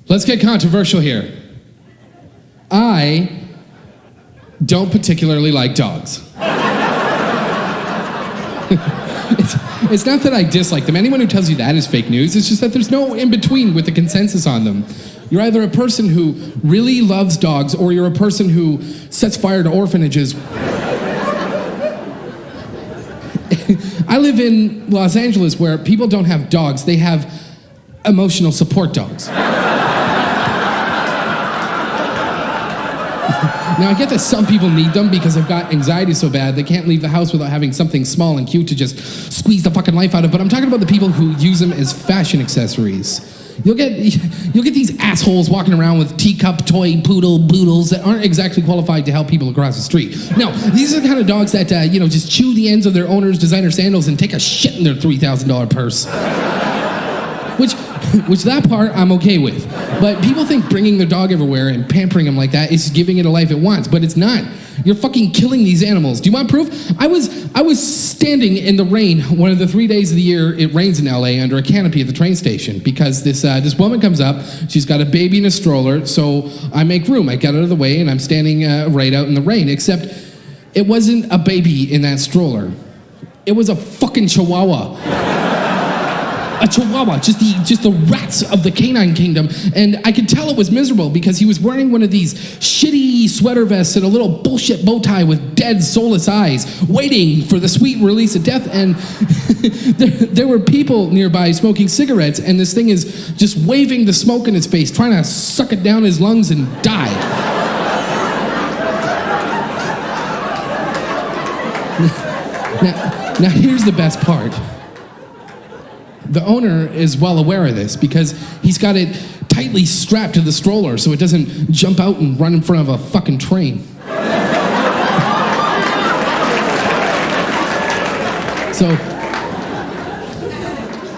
Let's get controversial here. I don't particularly like dogs. It's not that I dislike them. Anyone who tells you that is fake news. It's just that there's no in-between with the consensus on them. You're either a person who really loves dogs or you're a person who sets fire to orphanages. I live in Los Angeles where people don't have dogs, they have emotional support dogs. Now, I get that some people need them because they've got anxiety so bad they can't leave the house without having something small and cute to just squeeze the fucking life out of, but I'm talking about the people who use them as fashion accessories. You'll get these assholes walking around with teacup toy poodles that aren't exactly qualified to help people across the street. No, these are the kind of dogs that, just chew the ends of their owner's designer sandals and take a shit in their $3,000 purse. Which that part I'm okay with. But people think bringing their dog everywhere and pampering them like that is giving it a life it wants, but it's not. You're fucking killing these animals. Do you want proof? I was standing in the rain one of the 3 days of the year it rains in LA under a canopy at the train station because this woman comes up, she's got a baby in a stroller, so I make room. I get out of the way and I'm standing right out in the rain, except it wasn't a baby in that stroller. It was a fucking chihuahua. A chihuahua, just the rats of the canine kingdom, and I could tell it was miserable because he was wearing one of these shitty sweater vests and a little bullshit bow tie with dead, soulless eyes, waiting for the sweet release of death, and there were people nearby smoking cigarettes, and this thing is just waving the smoke in his face, trying to suck it down his lungs and die. Now here's the best part. The owner is well aware of this because he's got it tightly strapped to the stroller so it doesn't jump out and run in front of a fucking train. So,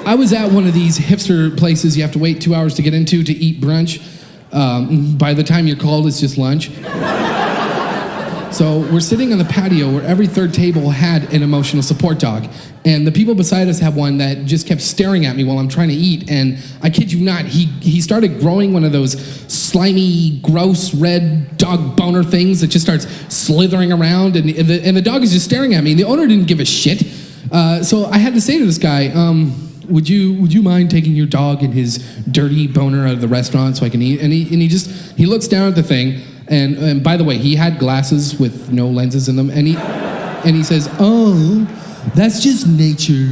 I was at one of these hipster places you have to wait 2 hours to get into to eat brunch. By the time you're called, it's just lunch. So we're sitting on the patio where every third table had an emotional support dog. And the people beside us have one that just kept staring at me while I'm trying to eat. And I kid you not, he started growing one of those slimy, gross, red dog boner things that just starts slithering around. And the dog is just staring at me. And the owner didn't give a shit. So I had to say to this guy, would you mind taking your dog and his dirty boner out of the restaurant so I can eat? And he looks down at the thing. And by the way, he had glasses with no lenses in them, and he says, "Oh, that's just nature."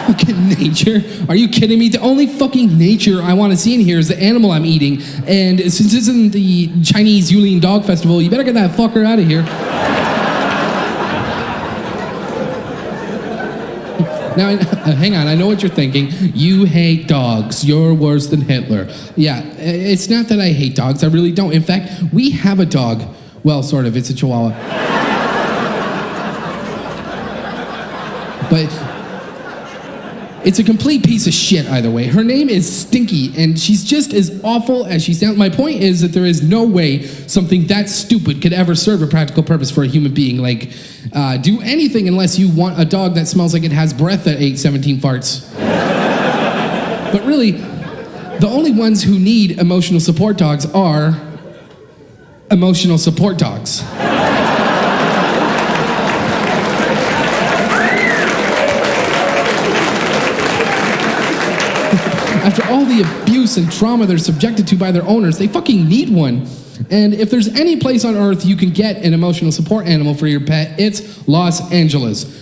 Fucking nature? Are you kidding me? The only fucking nature I want to see in here is the animal I'm eating, and since this isn't the Chinese Yulin Dog Festival, you better get that fucker out of here. Now, hang on, I know what you're thinking. You hate dogs. You're worse than Hitler. Yeah, it's not that I hate dogs. I really don't. In fact, we have a dog. Well, sort of. It's a chihuahua. But it's a complete piece of shit either way. Her name is Stinky, and she's just as awful as she sounds. My point is that there is no way something that stupid could ever serve a practical purpose for a human being. Like, do anything unless you want a dog that smells like it has breath that ate 17 farts. But really, the only ones who need emotional support dogs are emotional support dogs. After all the abuse and trauma they're subjected to by their owners, they fucking need one. And if there's any place on earth you can get an emotional support animal for your pet, it's Los Angeles.